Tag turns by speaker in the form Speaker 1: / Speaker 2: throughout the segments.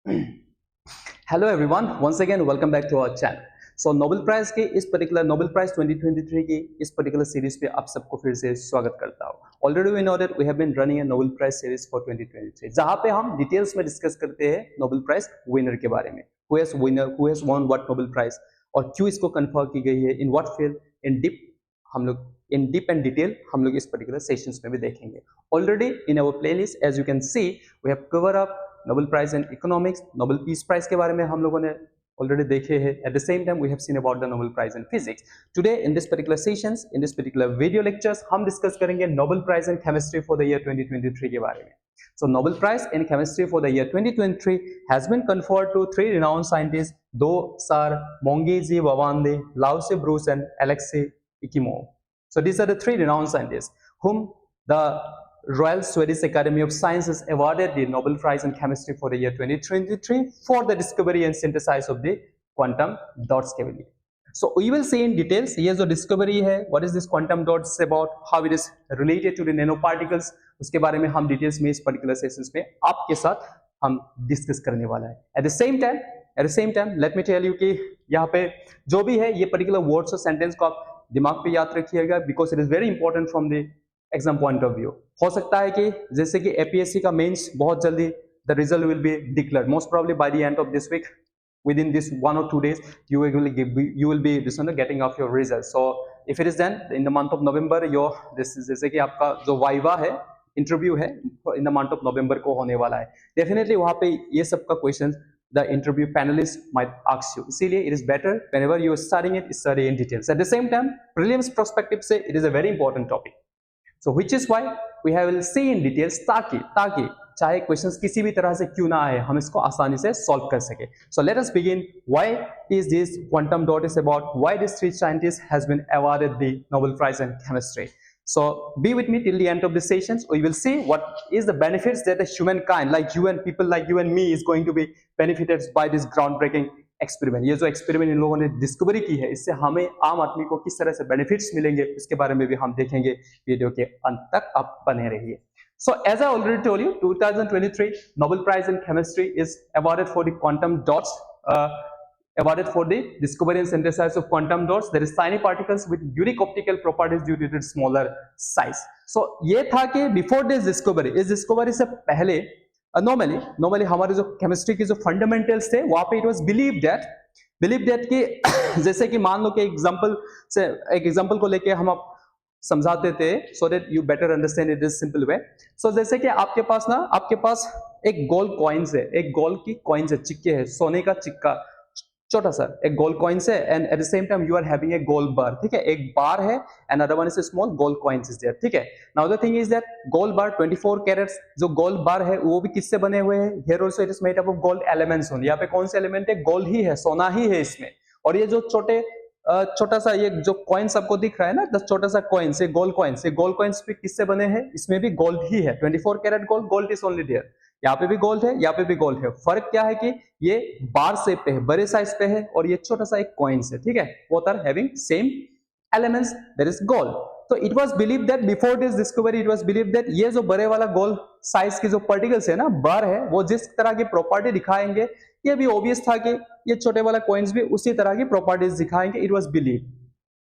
Speaker 1: Hello everyone, once again welcome back to our channel. So Nobel prize के इस particular Nobel prize 2023 की इस particular series पे आप सबको फिर से स्वागत करता हूँ। Already we know that we have been running a Nobel prize series for 2023, जहाँ पे हम डिटेल्स में डिस्कस करते हैं नोबेल प्राइज विनर के बारे में, who has won what Nobel prize और क्यों इसको कन्फर की गई है, in what field, in deep हम लोग इन डीप एंड डिटेल हम लोग इस पर्टिकुलर सेशंस में भी देखेंगे। Already in our playlist as you can see we have cover up Nobel prize in economics, Nobel peace prize के बारे में हम लोगों ने ऑलरेडी देखे हैं। At the same time we have seen about the Nobel prize in physics. Today in this particular sessions, in this particular video lectures हम discuss करेंगे Nobel prize in chemistry for the year 2023 के बारे में। So Nobel Prize in Chemistry for the year 2023 has been conferred to three renowned scientists. Those are Mongeji Bawande, Laozi Bruce and Alexei Ikimov. So these are the three renowned scientists whom the Royal Swedish Academy of Sciences awarded the Nobel Prize in Chemistry for the year 2023 for the discovery and synthesis of the quantum dots के लिए. So we will see in details ये जो discovery है, what is this quantum dots about, how it is related to the nanoparticles, उसके बारे में हम details में इस पर्टिकुलर सेशंस में आपके साथ हम डिस्कस करने वाला है। At the same time let me tell you कि यहाँ पे जो भी है ये पर्टिकुलर वर्ड्स और सेंटेंस को आप दिमाग पे याद रखिएगा, because it is very important from the exam point of view. हो सकता है कि जैसे कि एपीएससी का मेंस बहुत जल्दी the result will be declared, most probably by the end of this week, within this 1 or 2 days you will be getting off your result. So if it is then in the month of November, your this is जैसे कि आपका जो viva है, interview है, in the month of November को होने वाला है। डेफिनेटली वहां पे ये सब का question the interview panelist might ask you, इसीलिए it is better whenever you are studying it, study in details. At the same time prelims perspective से it is a very important topic, so which is why we have will see in details, ताकि चाहे questions किसी भी तरह से क्यों ना आए, हम इसको आसानी से सॉल्व कर सके। So let us begin, why is this quantum dot is about, why this three scientist has been awarded the Nobel prize in chemistry. So be with me till the end of the sessions. We will see what is the benefits that the humankind, like you and people like you and me, is going to be benefited by this groundbreaking experiment. ये जो experiment इन लोगों ने discovery की है, इससे हमें आम आदमी को किस तरह से बेनिफिट्स मिलेंगे, उसके बारे में भी हम देखेंगे। वीडियो के अंत तक आप बने रहिए। So as I already told you, 2023 Nobel Prize in Chemistry is awarded for the quantum dots. Awarded for the discovery and synthesis of quantum dots, that is tiny particles with unique optical properties due to its smaller size. So ये था कि before this discovery, इस discovery से पहले normally हमारे जो chemistry की जो fundamentals थे, वहाँ पे it was believed that कि जैसे कि मान लो कि एक example को लेके हम आप समझाते थे, so that you better understand it is simple way. So जैसे कि आपके पास एक गोल्ड कॉइन्स है, एक गोल्ड की कॉइन्स है, सिक्के है, सोने का सिक्का छोटा सा एक गोल्ड कॉइन्स है, and at the same time you are having a gold bar, ठीक है, एक बार है and other one is small gold coins is there, ठीक है। Now the thing is that gold bar 24 carats जो gold bar है वो भी किससे बने हुए हैं, here also it is made up of gold elements only. यहाँ पे कौन से एलिमेंट है, गोल्ड ही है, सोना ही है इसमें। और ये जो छोटा सा ये जो कॉइन्स आपको दिख रहा है ना, दस छोटा सा कॉइन्स, ये गोल्ड कॉइन्स भी किससे बने हैं, इसमें भी गोल्ड ही है, 24 carat gold is only there. यहाँ पे भी गोल्ड है, यहाँ पे भी गोल्ड है। फर्क क्या है कि ये बार शेप पे है, बड़े साइज पे है, और ये छोटा सा एक कॉइन्स है, ठीक है। Both are having same elements, that is gold. तो it was believe that before this discovery, it was believe that ये जो बड़े वाला गोल्ड साइज की जो पार्टिकल्स है ना, बार है, वो जिस तरह की प्रॉपर्टी दिखाएंगे, ये भी ऑब्वियस था कि ये छोटे वाला कॉइन्स भी उसी तरह की प्रॉपर्टीज दिखाएंगे। इट वाज बिलीव,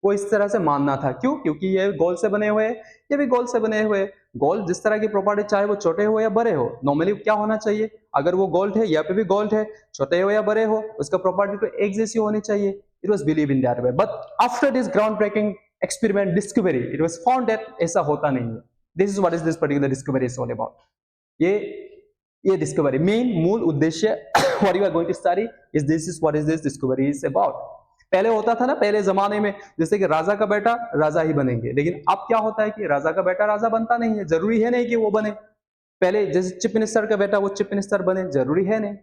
Speaker 1: वो इस तरह से मानना था। क्यों? क्योंकि ये गोल्ड से बने हुए हैं, ये भी गोल्ड से बने हुए हैं। गोल्ड जिस तरह की प्रॉपर्टी, चाहे वो छोटे हो या बड़े हो, नॉर्मली क्या होना चाहिए, अगर वो गोल्ड है, यहाँ पे भी गोल्ड है, छोटे हो या बड़े हो, उसका प्रॉपर्टी तो एक जैसी होनी चाहिए। It was believe in that way, but after this ground breaking experiment discovery, it was found that ऐसा होता नहीं है। This is what is this particular discovery is all about. ये डिस्कवरी मूल उद्देश्य what you are going to study is this what is this discovery is about. पहले होता था ना, पहले जमाने में जैसे कि राजा का बेटा राजा ही बनेंगे, लेकिन अब क्या होता है कि राजा का बेटा राजा बनता नहीं है, जरूरी है नहीं कि वो बने। पहले जैसे चीफ मिनिस्टर का बेटा वो चीफ मिनिस्टर बने, जरूरी है नहीं,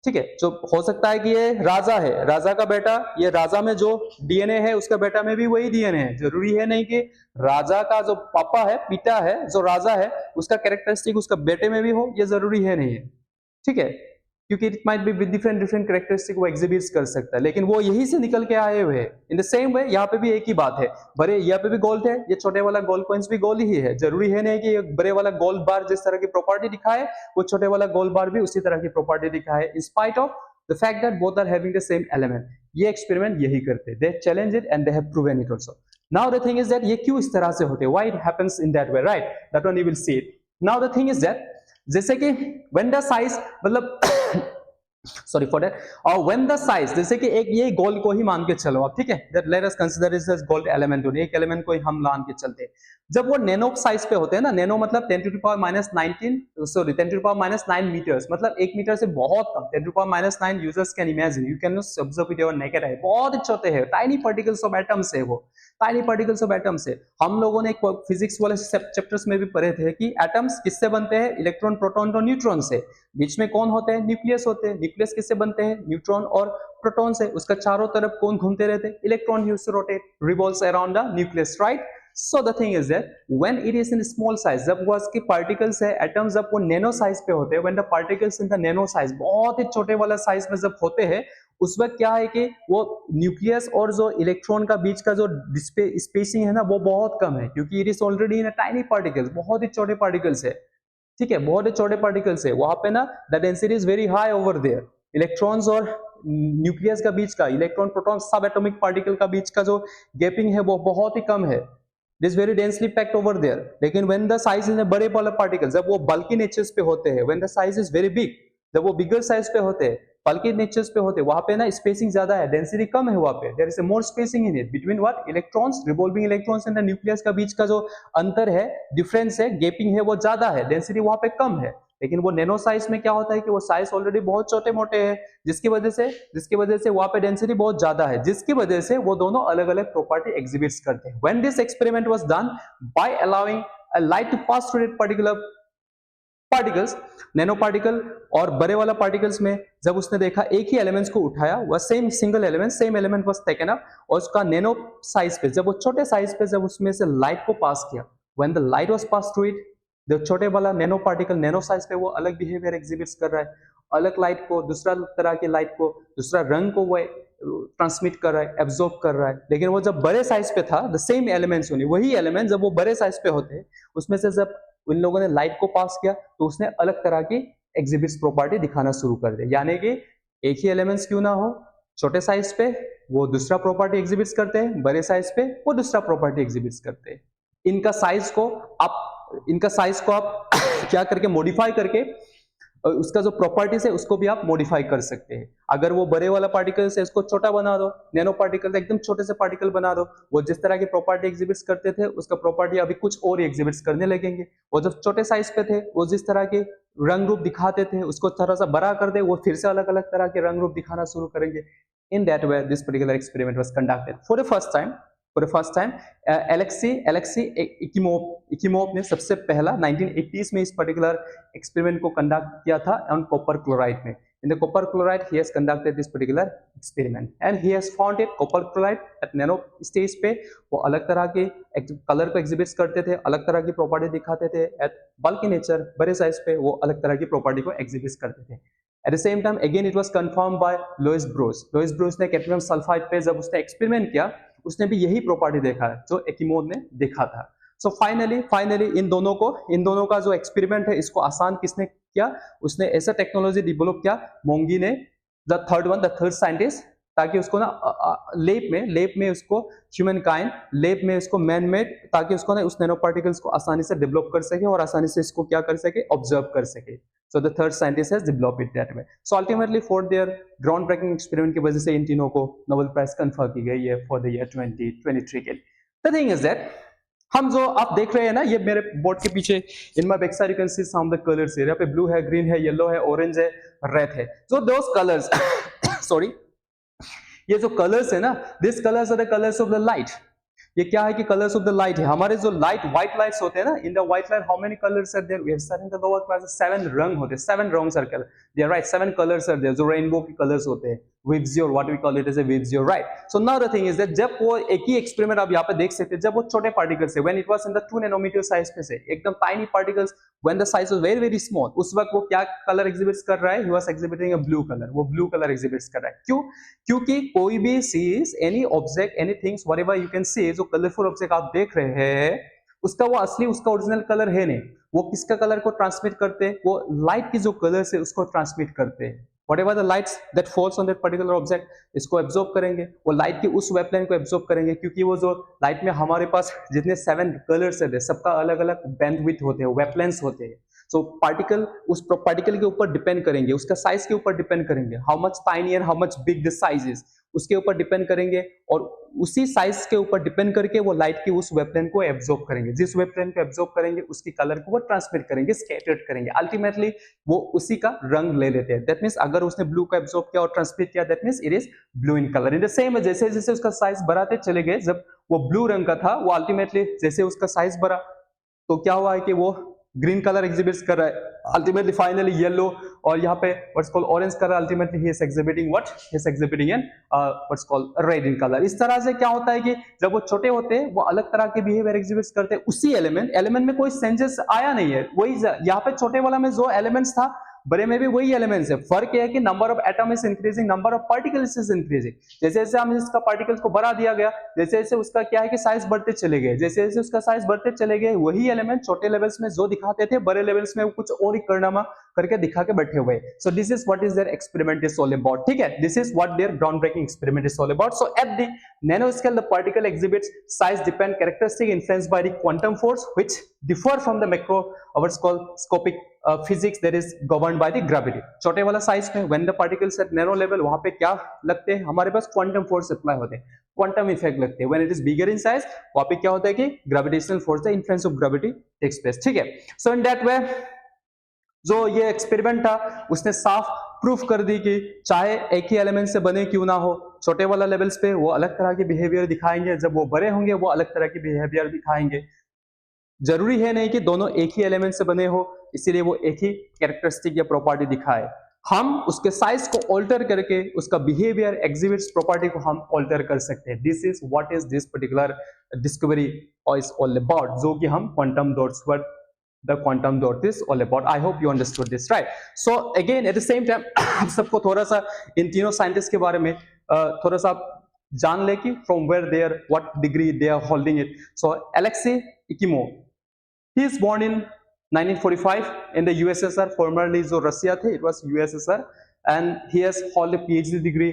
Speaker 1: ठीक है। जो हो सकता है कि ये राजा है, राजा का बेटा, ये राजा में जो डीएनए है उसका बेटा में भी वही डीएनए है, जरूरी है नहीं कि राजा का जो पापा है, पिता है, जो राजा है, उसका कैरेक्टरिस्टिक उसका बेटे में भी हो, ये जरूरी है नहीं है, ठीक है। क्योंकि it might be with different different characteristic वो एग्जिबिट्स कर सकता है, लेकिन वो यही से निकल के आए हुए हैं। इन द सेम वे यहाँ पे भी एक ही बात है, बड़े यहाँ पे भी गोल्ड है, ये छोटे वाला गोल्ड कॉइन्स भी गोल्ड ही है। जरूरी है नहीं कि ये बड़े वाला गोल्ड बार जिस तरह की प्रॉपर्टी दिखाए वो छोटे वाला गोल्ड बार भी उसी तरह की प्रॉपर्टी दिखाए, in spite of the fact that both are having the same element. ये एक्सपेरिमेंट यही करते हैं, they challenge it and they have proven it also. Now the thing is that ये क्यों इस तरह से होते हैं, why it happens in that way, right, that one you will see it. Now the thing is that जैसे कि when the size मतलब सॉरी फॉर दैट, और व्हेन द साइज, जैसे कि एक ये गोल्ड को ही मान के चलो आप, ठीक है, that let us consider this as gold element, एक एलिमेंट को ही हम मान के चलते हैं। जब वो नैनो साइज पे होते हैं ना, नैनो मतलब 10 to the power minus 19, sorry 10 to the power minus 9 meters, मतलब 1 मीटर से बहुत कम, 10 to the power minus 9 users can imagine, you can not observe it your naked eye, बहुत ही छोटे हैं, टाइनी पार्टिकल्स ऑफ एटम्स है वो, टाइनी पार्टिकल्स ऑफ एटम्स है। हम लोगों ने फिजिक्स वाले चैप्टर्स में भी पढ़े थे कि एटम्स किससे बनते हैं, इलेक्ट्रॉन, प्रोटॉन और न्यूट्रॉन से। बीच में कौन होते हैं, न्यूक्लियस होते हैं। न्यूक्लियस किससे बनते हैं, न्यूट्रॉन और प्रोटॉन से। उसका चारों तरफ कौन घूमते रहते हैं, electron used to rotate, revolves around the nucleus, right. So the thing is that when it is in small size, जब वो उसके पार्टिकल्स है, एटम्स जब वो नैनो साइज पे होते हैं, when the particles in the nano size, बहुत ही छोटे वाला साइज में जब होते हैं, उस वक्त क्या है कि वो न्यूक्लियस और जो इलेक्ट्रॉन का बीच का जो स्पेसिंग है ना, वो बहुत कम है, क्योंकि it is already in a tiny particles, बहुत ही छोटे पार्टिकल्स है, ठीक है, बहुत ही छोटे पार्टिकल्स है। वहां पे ना the density is very high over there, electrons और न्यूक्लियस का बीच का, electron proton subatomic particle का बीच का जो गैपिंग है वो बहुत ही कम है, this very densely packed over there. लेकिन व्हेन द साइज इज बड़े वाले पार्टिकल, जब वो बल्की नेचर्स पे होते हैं, when the size is very big, जब वो बिगर साइज पे होते हैं, बल्की नेचर्स पे होते हैं, वहां पे ना स्पेसिंग ज्यादा है, डेंसिटी कम है, वहां पे there is more spacing in it between what, electrons, revolving electrons and the nucleus का बीच का जो अंतर है, डिफरेंस है, गैपिंग है, वो ज्यादा है, डेंसिटी वहां पे कम है। लेकिन वो नैनो साइज में क्या होता है कि वो साइज ऑलरेडी बहुत छोटे मोटे हैं, जिसकी वजह से वहां पे डेंसिटी बहुत ज्यादा है, जिसकी वजह से वो दोनों अलग अलग प्रॉपर्टी एग्जिबिट्स करते हैं। When this experiment was done by allowing a light to pass through that particular particles, nano particle और बड़े वाला पार्टिकल्स में जब उसने देखा, एक ही एलिमेंट्स को उठाया, वह same single element, same element was taken up, और उसका नैनो साइज पे, जब वो छोटे साइज पे जब उसमें से लाइट को पास किया, when the light was pass through it, जो छोटे वाला नैनो पार्टिकल नैनो साइज पे वो अलग बिहेवियर एग्जिबिट्स कर रहा है, अलग लाइट को, दूसरा तरह की लाइट को, दूसरा रंग को वो ट्रांसमिट कर रहा है, एब्जॉर्ब कर रहा है। लेकिन वो जब बड़े साइज पे था, द सेम एलिमेंट्स होने, वही एलिमेंट जब वो बड़े साइज पे होते हैं, उसमें से जब उन लोगों ने लाइट को पास किया तो उसने अलग तरह की एग्जिबिट्स प्रॉपर्टी दिखाना शुरू कर दी। यानी कि एक ही एलिमेंट्स क्यों ना हो, छोटे साइज पे वो दूसरा प्रॉपर्टी एग्जिबिट्स करते हैं, बड़े साइज पे वो दूसरा प्रॉपर्टी एग्जिबिट्स करते हैं। इनका साइज को आप क्या करके मॉडिफाई करके उसका जो प्रॉपर्टीज है उसको भी आप मॉडिफाई कर सकते हैं। अगर वो बड़े वाला पार्टिकल है उसको छोटा बना दो, नैनो पार्टिकल एकदम छोटे से पार्टिकल बना दो, वो जिस तरह की प्रॉपर्टी एग्जिबिट्स करते थे उसका प्रॉपर्टी अभी कुछ और एग्जिबिट्स करने लगेंगे। वो जब छोटे साइज पे थे वो जिस तरह के रंग रूप दिखाते थे उसको थोड़ा सा बड़ा कर दे, वो फिर से अलग अलग तरह के रंग रूप दिखाना शुरू करेंगे। In that way this particular experiment was conducted for the first time. Alexei Ekimov ने सबसे पहला 1980s में इस पर्टिकुलर एक्सपेरिमेंट को कंडक्ट किया था ऑन कॉपर क्लोराइड में। In the copper chloride, he has conducted this particular experiment, and he has found it copper chloride at nano stage पे वो अलग तरह के कलर को एग्जिबिट करते थे, अलग तरह की प्रॉपर्टी दिखाते थे। एट बल्की नेचर, बड़े साइज पे वो अलग तरह की प्रॉपर्टी को एग्जिबिट करते थे। At the same time again it was confirm by Louis Brus ने कैडमियम सल्फाइड पे जब उसने एक्सपेरिमेंट किया उसने भी यही प्रॉपर्टी देखा जो एकिमोव ने देखा था। सो फाइनली इन दोनों का जो एक्सपेरिमेंट है इसको आसान किसने किया, उसने ऐसा टेक्नोलॉजी डेवलप किया मोंगी ने, द थर्ड साइंटिस्ट, ताकि उसको ना लेब में उसको ह्यूमन काइंड लेब में उसको मैन मेड, ताकि उसको ना उस नैनो पार्टिकल्स को आसानी से डेवलप कर सके और आसानी से इसको क्या कर सके, ऑब्जर्व कर सके। So the third scientist has developed it that way. So ultimately for their ground breaking experiment की वजह से इन तीनों को नोबेल प्राइज कन्फर की गई है फॉर द ईयर 2023 के लिए। द थिंग इज दैट हम जो आप देख रहे हैं ना, ये मेरे बोर्ड के पीछे in my back side you can see some the colours here, यहाँ पे ब्लू है, ग्रीन है, येलो है, ऑरेंज है, रेड है। सो दोस कलर्स सॉरी, ये जो कलर्स है ना, this colours are the colours of the light. ये क्या है कि कलर्स ऑफ द लाइट है। हमारे जो लाइट व्हाइट लाइट्स होते हैं ना, in the white light how many colours are there, we have studied in the lower class, 7 रंग होते हैं, 7 रंग circle, they are right, 7 colours are there, जो रेनबो के कलर्स होते हैं। Vibgyor, what we call it as a Vibgyor, right? So now the thing is that जब वो एक ही एक्सपेरिमेंट आप यहाँ पे देख सकते हैं, जब वो छोटे पार्टिकल्स है, when it was in the 2 nanometer size पे से एकदम tiny particles, when the size was very very small, उस वक्त वो क्या कलर एग्जिबिट्स कर रहा है? He was exhibiting a blue color, वो blue color एग्जिबिट्स कर रहा है। क्यों? क्योंकि कोई भी चीज, any object, any things, whatever you can see, जो कलरफुल ऑब्जेक्ट आप देख रहे हैं, उसका वो असली, उसका ओरिजिनल कलर है नहीं। वो किसका कलर को ट्रांसमिट करते हैं? वो लाइट की जो कलर है उसको ट्रांसमिट करते हैं। Whatever the lights that falls on that particular object, इसको एब्जॉर्ब करेंगे, वो लाइट की उस वेवलेंथ को एब्जॉर्ब करेंगे, क्योंकि वो जो लाइट में हमारे पास जितने 7 कलर्स है सबका अलग अलग बैंडविड्थ होते हैं, वेवलेंथ्स होते हैं। सो पार्टिकल उस पार्टिकल के ऊपर डिपेंड करेंगे, उसका साइज के ऊपर डिपेंड करेंगे, how much tiny and how much big the size is, उसके ऊपर डिपेंड करेंगे, और उसी साइज के ऊपर डिपेंड करके वो लाइट की उस वेवलेंथ को एब्जॉर्ब करेंगे। जिस वेवलेंथ को एब्जॉर्ब करेंगे उसकी कलर को वो ट्रांसमिट करेंगे, स्कैटर्ड करेंगे, अल्टीमेटली वो उसी का रंग ले लेते हैं। दैट मींस अगर उसने ब्लू को एब्जॉर्ब किया और ट्रांसमिट किया, that means it is blue in colour. In the same जैसे जैसे उसका साइज बढ़ाते चले गए, जब वो ब्लू रंग का था, वो अल्टीमेटली जैसे उसका साइज बढ़ा तो क्या हुआ है कि वो ग्रीन कलर एग्जिबिट्स कर रहा है, अल्टीमेटली फाइनली येलो, और यहाँ पे what's called orange colour, ultimately he is exhibiting what, he is exhibiting an what's called red in colour. इस तरह से क्या होता है कि जब वो छोटे होते हैं वो अलग तरह के बिहेवियर एग्जिबिट्स करते हैं, उसी एलिमेंट में कोई चेंजेस आया नहीं है, वही यहाँ पे छोटे वाला में जो एलिमेंट्स था बड़े में भी वही एलिमेंट्स है। फर्क यह है कि number of atom is increasing, number of particles is increasing. जैसे जैसे हम इसका पार्टिकल्स को बढ़ा दिया गया, जैसे जैसे उसका क्या है कि साइज बढ़ते चले गए, जैसे जैसे उसका साइज बढ़ते चले गए, वही एलिमेंट छोटे लेवल्स में जो दिखाते थे बड़े लेवल्स में कुछ और ही कारनामा करके दिखा के बैठे हुए। So this is what is their experiment is all about. ठीक है, this is what their ground breaking experiment is all about. So at the nano scale the particle exhibits size dependent characteristic influenced by the quantum force which differ from the macro what's called scopic physics that is governed by the gravity। छोटे वाला size में when the particles at narrow level, वहां पे क्या लगते हैं? हमारे पास quantum force apply होते हैं, क्वांटम इफेक्ट लगते हैं। when it is bigger in size, वहां पे क्या होता है कि gravitational force, the influence of gravity takes place. ठीक है, सो इन दैट वे जो ये एक्सपेरिमेंट था उसने साफ प्रूफ कर दी कि चाहे एक ही एलिमेंट से बने क्यों ना हो, छोटे वाला लेवल्स पे वो अलग तरह के बिहेवियर दिखाएंगे, जब वो बड़े होंगे वो अलग तरह के बिहेवियर दिखाएंगे। जरूरी है नहीं कि दोनों एक ही एलिमेंट से बने हो, इसीलिए वो एक ही कैरेक्टरिस्टिक या प्रॉपर्टी दिखाए। हम उसके साइज को ऑल्टर करके उसका बिहेवियर, एग्जिबिट्स, प्रॉपर्टी को हम ऑल्टर कर सकते हैं। This is what is this particular discovery is all about, जो कि हम क्वांटम डॉट्स पर the quantum dot is all about। I hope you understood this, right? So again at the same time आप सबको थोड़ा सा इन तीनों साइंटिस्ट के बारे में थोड़ा सा जान ले कि from where they are, what degree they are holding it। So Alexei Ekimov, he is born in 1945 in the USSR, formerly जो रसिया थे, it was USSR, and he has held a PhD degree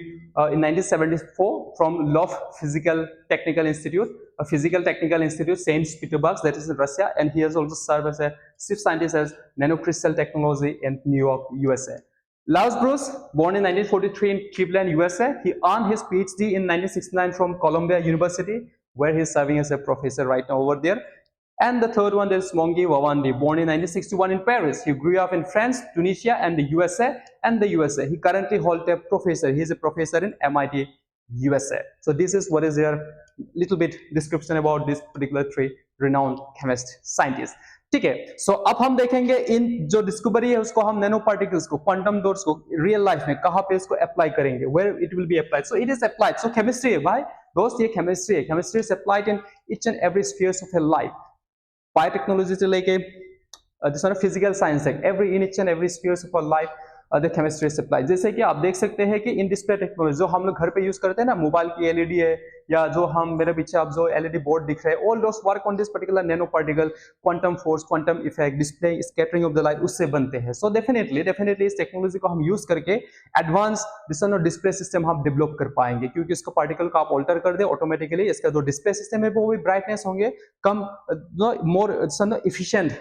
Speaker 1: in 1974 from LOF Physical Technical Institute, a physical technical institute, Saint Petersburg, that is in Russia, and he has also served as a chief scientist as nanocrystal technology in New York, USA। Lars Bruce, born in 1943 in Cleveland, USA, he earned his PhD in 1969 from Columbia University, where he is serving as a professor right now over there। And the third one is Mongi Wawandi, born in 1961 in Paris. He grew up in France, Tunisia, and the USA. He currently holds a professor. He is a professor in MIT, USA। So this is what is their little bit description about this particular three renowned chemist scientists। ठीक है, सो अब हम देखेंगे इन जो discovery है उसको हम nano particles को, क्वांटम डॉट्स को रियल लाइफ में कहां पे इसको अप्लाई करेंगे, where it will be applied. So it is applied, so chemistry है भाई दोस्त, ये केमिस्ट्री है। Chemistry is applied in each and every spheres of a life, biotechnology से लेके दिस वन फिजिकल साइंस है, every in each and every spheres of our life the chemistry supply. जैसे कि आप देख सकते हैं कि इन डिस्प्ले टेक्नोलॉजी जो हम लोग घर पे यूज करते हैं ना, मोबाइल की एलईडी है, या जो हम मेरे पीछे आप जो एलईडी बोर्ड दिख रहे हैं, all those work on this particular nano particle, quantum force, quantum effect, display, scattering of the light, उससे बनते हैं। सो डेफिनेटली इस टेक्नोलॉजी को हम यूज करके एडवांस डिस्प्ले सिस्टम हम डेवलप कर पाएंगे, क्योंकि इसको पार्टिकल को आप ऑल्टर कर दे ऑटोमेटिकली इसका जो डिस्प्ले सिस्टम है वो भी ब्राइटनेस होंगे कम, मोर इफिशिएंट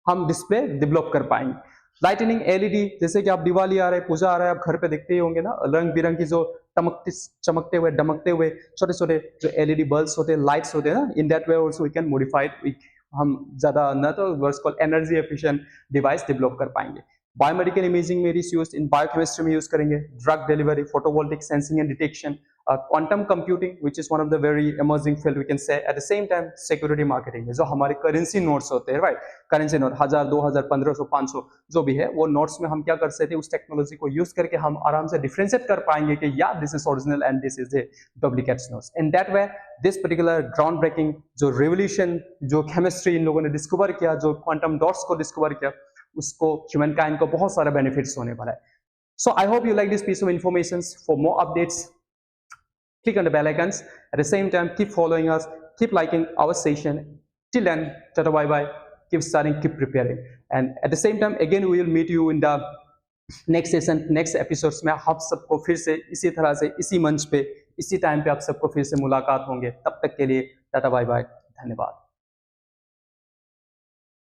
Speaker 1: हम डिस्प्ले डेवलप कर पाएंगे। लाइटनिंग एलईडी, जैसे कि आप दिवाली आ रहे, पूजा आ रहा है, आप घर पे देखते ही होंगे ना, रंग बिरंगी जो चमकते हुए डमकते हुए छोटे छोटे जो एलईडी बल्ब्स होते हैं, लाइट्स होते हैं ना, in that way also we can modify, हम ज्यादा ना तो words called energy efficient device develop कर पाएंगे। बायोमेडिकल इमेजिंग में इज यूज्ड, इन बायोकेमिस्ट्री में यूज करेंगे, drug delivery, photovoltaic sensing and detection, quantum computing which is one of the very emerging field we can say, at the same time security marketing है, जो हमारे currency notes होते हैं, right, currency note 1000, 2000, 1500, 500 जो भी है, वो नोट्स में हम क्या कर सकते हैं, उस टेक्नोलॉजी को यूज करके हम आराम से डिफरेंशिएट कर पाएंगे कि या this is original and this is a duplicate notes. In that way this particular ground breaking जो रेवोल्यूशन, जो केमिस्ट्री इन लोगों ने डिस्कवर किया, जो क्वांटम डॉट्स को डिस्कवर किया, उसको ह्यूमन काइंड को बहुत सारे बेनिफिट्स होने वाला है। So I hope you like this piece of information. For more updates, click on the bell icons. At the same time, keep following us, keep liking our session. Till then, tata bye bye. Keep studying, keep preparing. And at the same time, again, we will meet you in the next session, next episodes में आप सबको फिर से इसी तरह से इसी मंच पे इसी टाइम पे आप सबको फिर से मुलाकात होंगे। तब तक के लिए टाटा बाय बाय, धन्यवाद।